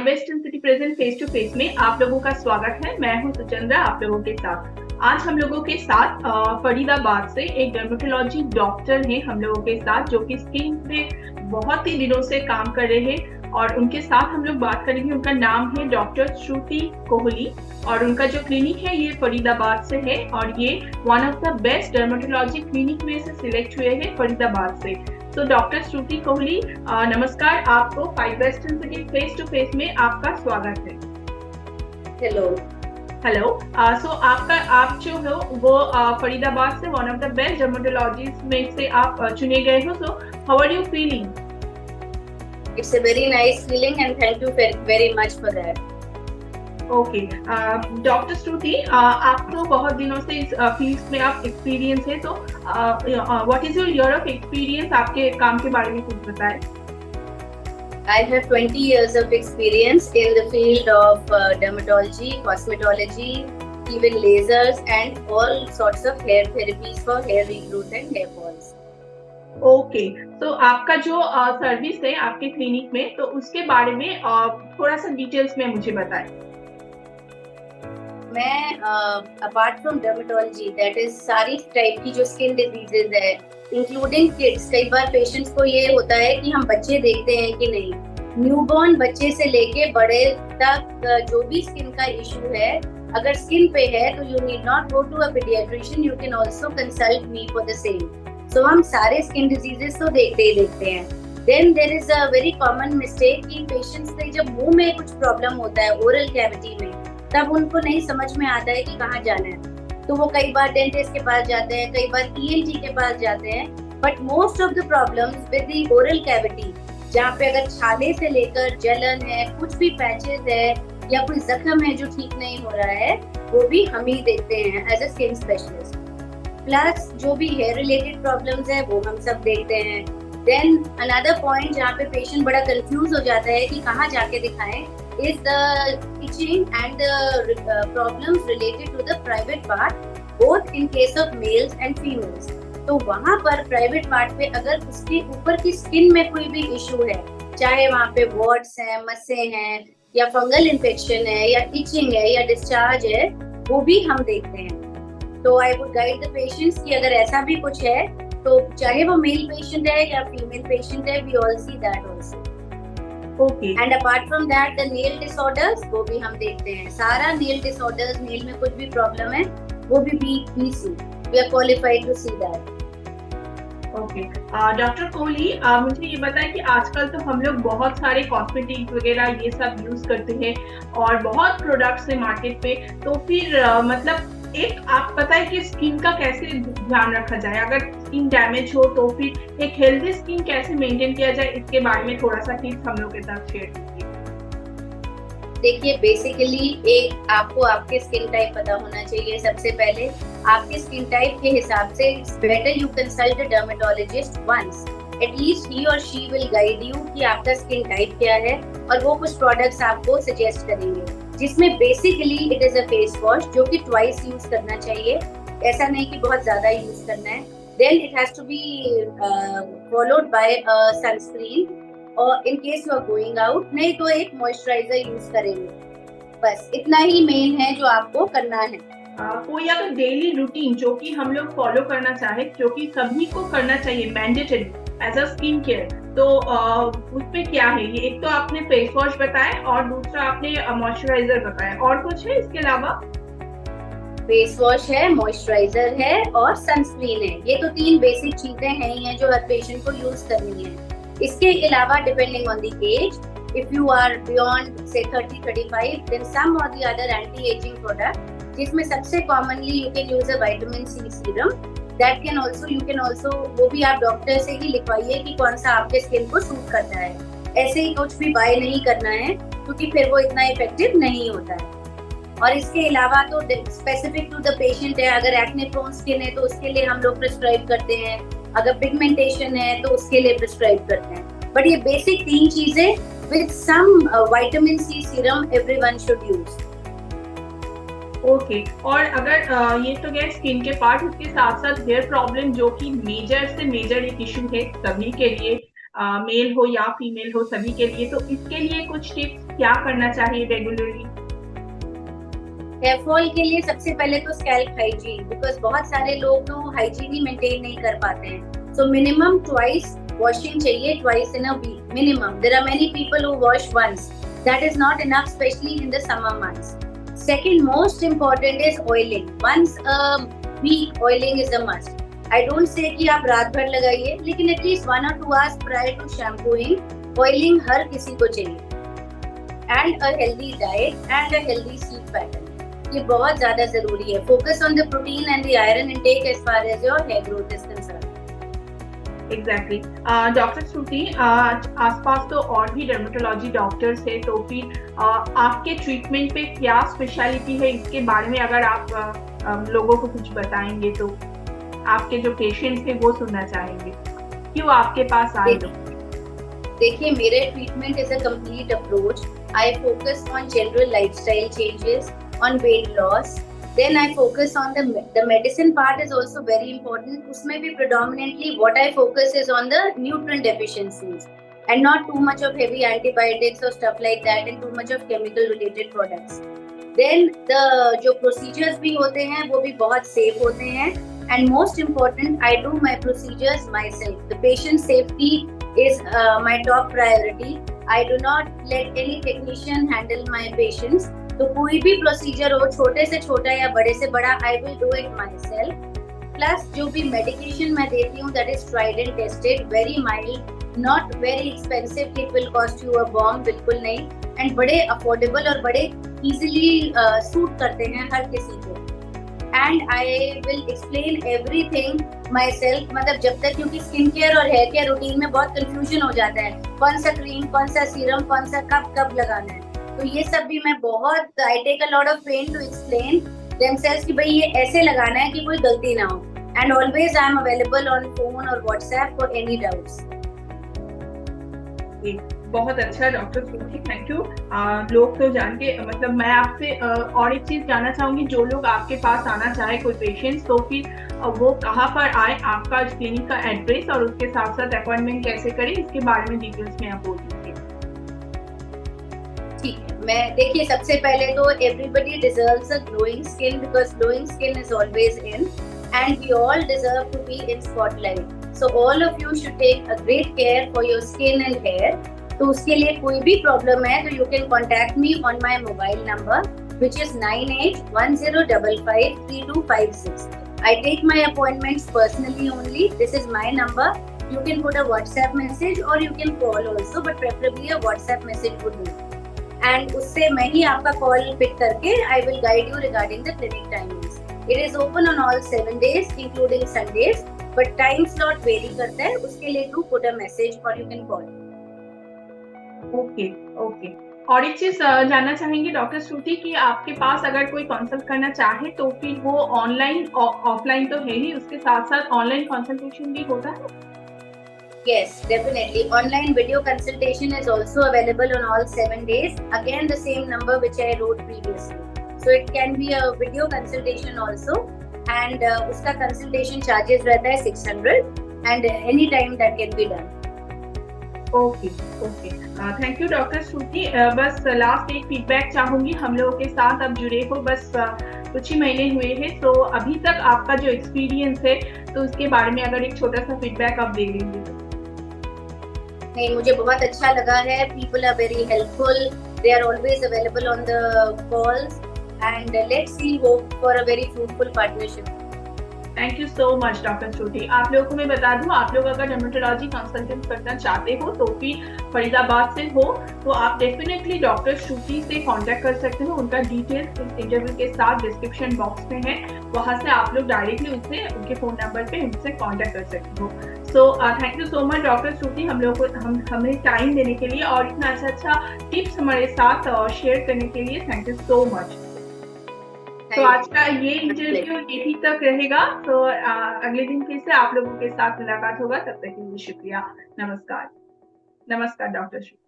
Best in city present face to face में आप लोगों का स्वागत है। मैं हूं सुचंद्रा आप लोगों के साथ। आज हम लोगों के साथ फरीदाबाद से एक डर्मेटोलॉजी डॉक्टर हैं हम लोगों के साथ, जो कि स्किन पे बहुत ही दिनों से काम कर रहे हैं और उनके साथ हम लोग बात करेंगे। उनका नाम है डॉक्टर श्रुति कोहली और उनका जो क्लिनिक है ये फरीदाबाद से है और ये one of the best dermatology clinic में से सिलेक्ट हुए हैं फरीदाबाद से। तो डॉक्टर श्रुति कोहली, नमस्कार। आपको 5 best in city face to face में आपका स्वागत है। हेलो। सो आप जो हो वो फरीदाबाद से one of the best dermatologist में से आप चुने गए हो। So how are you feeling? It's a very nice feeling and thank you very much for that. Okay doctor Shruti, आप तो बहुत दिनों से इस फील्ड में आप एक्सपीरियंस है, तो what is your year of experience? आपके काम के बारे में कुछ बताएं। I have 20 years of experience in the field of dermatology, cosmetology, even lasers and all sorts of hair therapies for hair regrowth and hair falls. Okay, तो आपका जो सर्विस है आपके क्लिनिक में, तो उसके बारे में थोड़ा सा डिटेल्स में मुझे बताएं। मैं apart from dermatology, that is सारी टाइप की जो स्किन डिजीजेज है इंक्लूडिंग किड्स। कई बार पेशेंट्स को ये होता है कि हम बच्चे देखते हैं कि नहीं, न्यूबॉर्न बच्चे से लेके बड़े तक जो भी स्किन का इशू है, अगर स्किन पे है तो you need not go to a paediatrician, you can also consult me for the same. So हम सारे स्किन डिजीजेस तो देखते ही देखते हैं। Then there is a very common mistake कि पेशेंट्स के जब मुंह में कुछ प्रॉब्लम होता है ओरल कैविटी में, तब उनको नहीं समझ में आता है कि कहाँ जाना है, तो वो कई बार डेंटिस्ट के पास जाते हैं, कई बार ENT के पास जाते हैं। But most of the problems with the oral cavity, जहाँ पे अगर छाले से लेकर जलन है, कुछ भी पैचेस है या कोई जख्म है जो ठीक नहीं हो रहा है, वो भी हम ही देखते हैं as a skin specialist. Plus जो भी हेयर रिलेटेड प्रॉब्लम्स है वो हम सब देखते हैं। देन अनदर पॉइंट जहाँ पे पेशेंट बड़ा कंफ्यूज हो जाता है कि कहाँ जाके दिखाएं is the itching and the problems related to the private part, both in case of males and females. तो वहाँ पर प्राइवेट पार्ट पे अगर उसके ऊपर की स्किन में कोई भी इशू है, चाहे वहाँ पे वॉर्ड्स हैं, मस्से हैं या फंगल इन्फेक्शन है या इचिंग है या डिस्चार्ज है, वो भी हम देखते हैं। तो I would guide the patients कि अगर ऐसा भी कुछ है तो चाहे वो मेल पेशेंट है या फीमेल पेशेंट है, we all see that also. Okay, and apart from that the nail disorders, वो भी हम देखते हैं। सारा नेल डिसऑर्डर्स, नेल में कुछ भी प्रॉब्लम है, वो भी we see, we are qualified to see that. Okay doctor Kohli, मुझे ये बताएं कि आजकल तो हम लोग बहुत सारे कॉस्मेटिक्स वगैरह ये सब यूज करते हैं और बहुत प्रोडक्ट्स है मार्केट पे, तो फिर मतलब एक आप पता है कि स्किन का कैसे ध्यान रखा जाए, अगर स्किन डैमेज हो तो फिर एक हेल्दी स्किन कैसे मेंटेन किया जाए, इसके बारे में थोड़ा सा टिप्स हम लोग के साथ शेयर कीजिए। देखिए, बेसिकली एक आपको आपके स्किन टाइप पता होना चाहिए। सबसे पहले आपके स्किन टाइप के हिसाब से it's better you consult a dermatologist once, at least he और शी विल गाइड यू कि आपका स्किन टाइप क्या है और वो कुछ प्रोडक्ट्स आपको सजेस्ट करेंगे, जिसमें basically it is a face wash जो कि ट्वाइस यूज करना चाहिए, ऐसा नहीं कि बहुत ज्यादा यूज करना है। Then it has to be followed by a sunscreen और in case you are going out, नहीं तो एक मॉइस्चराइजर यूज करेंगे। बस इतना ही मेन है जो आपको करना है। कोई अगर डेली रूटीन जो कि हम लोग फॉलो करना चाहे, जो कि सभी को करना चाहिए mandatory as a skin care, तो उसपे क्या है? ये एक तो आपने फेस वॉश बताया और दूसरा आपने मॉइस्चराइजर बताया, और कुछ है इसके अलावा? फेस वॉश है, मॉइस्चराइजर है और सनस्क्रीन है। ये तो 3 बेसिक चीजें हैं ही हैं जो हर पेशेंट को यूज करनी है। इसके अलावा depending on the age, if you are beyond से 30-35, देन सम और the other anti aging product, जिसमें सबसे commonly you can use a vitamin C serum. That can also, you can also, वो भी आप डॉक्टर से ही लिखवाइए कि कौन सा आपके स्किन को सूट करता है। ऐसे ही कुछ भी बाय नहीं करना है क्योंकि फिर वो इतना इफेक्टिव नहीं होता है। और इसके अलावा तो स्पेसिफिक टू द पेशेंट है, अगर एक्ने प्रोन स्किन है तो उसके लिए हम लोग प्रिस्क्राइब करते हैं, अगर पिगमेंटेशन है तो उसके लिए प्रिस्क्राइब करते हैं। बट ये बेसिक 3 चीजें with some vitamin C serum everyone should use. Okay, और अगर ये तो गया स्किन के पार्ट, उसके साथ साथ हेयर प्रॉब्लम जो कि मेजर से मेजर एक इशू है सभी के लिए, मेल हो या फीमेल हो सभी के लिए, तो इसके लिए कुछ टिप्स क्या करना चाहिए रेगुलरली? हेयर फॉल के लिए सबसे पहले तो स्कैल्प हाइजीन, बिकॉज बहुत सारे लोग तो हाइजीन ही मेंटेन नहीं कर पाते हैं। सो मिनिमम ट्वाइस वॉशिंग चाहिए, twice in a week minimum. There are many people who wash once, that is not enough, especially in the summer months. Second most important is oiling, once a week oiling is a must. I don't say कि आप रात भर लगाइए, लेकिन at least 1 or 2 hours prior to shampooing oiling हर किसी को चाहिए। And a healthy diet and a healthy sleep pattern, ये बहुत ज्यादा जरूरी है। Focus on the protein and the iron intake as far as your hair growth is concern. Exactly. Doctor Shruti, आसपास तो और भी डर्मेटोलॉजी डॉक्टर्स है, तो फिर आपके ट्रीटमेंट पे क्या स्पेशलिटी है, इसके बारे में अगर आप लोगों को कुछ बताएंगे तो आपके जो पेशेंट्स हैं वो सुनना चाहेंगे, क्यों आपके पास आए लोग? देखिए, मेरे treatment is a complete approach. I focus on general lifestyle changes, on weight loss, then I focus on the medicine part is also very important. Usme bhi predominantly what I focus is on the nutrient deficiencies and not too much of heavy antibiotics or stuff like that and too much of chemical related products. Then the जो procedures भी होते हैं वो भी बहुत safe होते हैं, and most important I do my procedures myself. The patient safety is my top priority. I do not let any technician handle my patients. तो कोई भी प्रोसीजर हो, छोटे से छोटा या बड़े से बड़ा, I will do it my self. Plus जो भी मेडिकेशन मैं देती हूँ that is tried and tested, very mild, not very expensive, it will cost you a bomb, बिल्कुल नहीं, एंड बड़े अफोर्डेबल और बड़े इजीली सूट करते हैं हर किसी को। And I will explain everything my self, मतलब जब तक, क्योंकि स्किन केयर और हेयर केयर रूटीन में बहुत कंफ्यूजन हो जाता है, कौन सा क्रीम, कौन सा सीरम, कौन सा कब लगाना है, तो ये सब भी मैं बहुत I take a lot of pain to explain themselves कि भाई ये ऐसे लगाना है कि कोई गलती ना हो। And always I am available on phone और व्हाट्सएप फॉर एनी डाउट्स। बहुत अच्छा डॉक्टर श्रुति, थैंक यू। लोग तो जान के, मतलब मैं आपसे और एक चीज जानना चाहूंगी, जो लोग आपके पास आना चाहे कोई पेशेंट्स, तो फिर वो कहाँ पर आए, आपका क्लिनिक का एड्रेस और उसके साथ साथ अपॉइंटमेंट कैसे करें, इसके बारे में डिटेल्स में आप बोल दीजिए। ठीक है, मैं देखिए, सबसे पहले तो everybody deserves a glowing skin, because glowing skin is always in and we all deserve to be in spotlight. So all of you should take a great care for your skin and hair. तो उसके लिए कोई भी problem है तो you can contact me on my mobile number which is 9810553256। I take my appointments personally only. This is my number. You can put a WhatsApp message or you can call also, but preferably a WhatsApp message would do. And उससे मैं ही आपका call pick करके I will guide you regarding the clinic timings. It is open on all 7 days, including Sundays, but time slot vary करता है, उसके लिए do put a message or you can call. Okay okay. और एक चीज जानना चाहेंगे डॉक्टर श्रुति कि आपके पास अगर कोई कंसल्ट करना चाहे तो फिर वो ऑनलाइन ऑफलाइन तो है ही, उसके साथ साथ ऑनलाइन कंसल्टेशन भी होता है? Yes, definitely. Online video consultation is also available on all 7 days. Again, the same number which I wrote previously. So it can be a video consultation also, and उसका consultation charges रहता है 600, and any time that can be done. Okay okay, thank you doctor Shruti. बस last एक feedback चाहूंगी, हम लोगों के साथ अब जुड़े हो बस कुछ ही महीने हुए हैं, तो अभी तक आपका जो एक्सपीरियंस है तो उसके बारे में अगर एक छोटा सा फीडबैक आप दे देंगे तो। नहीं, मुझे बहुत अच्छा लगा है। People are very helpful, they are always available on the calls, and let's see hope for a very fruitful partnership. Thank you so much doctor Shruti. आप लोगों को मैं बता दूं, आप लोग अगर डर्मेटोलॉजी कंसल्टेंट करना चाहते हो तो फिर फरीदाबाद से हो तो आप डेफिनेटली डॉक्टर श्रुति से कांटेक्ट कर सकते हो। उनका डिटेल्स इस इंटरव्यू के साथ डिस्क्रिप्शन बॉक्स में है, वहां से आप लोग डायरेक्टली उनसे, उनके फोन नंबर पे उनसे कांटेक्ट कर सकते हो। So thank you so much doctor Shruti, हम लोग को हमें टाइम देने के लिए और इतना अच्छा टिप्स हमारे साथ शेयर करने के लिए। Thank you so much. तो आज का ये इंटरव्यू यही तक रहेगा, तो अगले दिन फिर से आप लोगों के साथ मुलाकात होगा, तब तक के लिए शुक्रिया। नमस्कार। नमस्कार डॉक्टर श्रुति।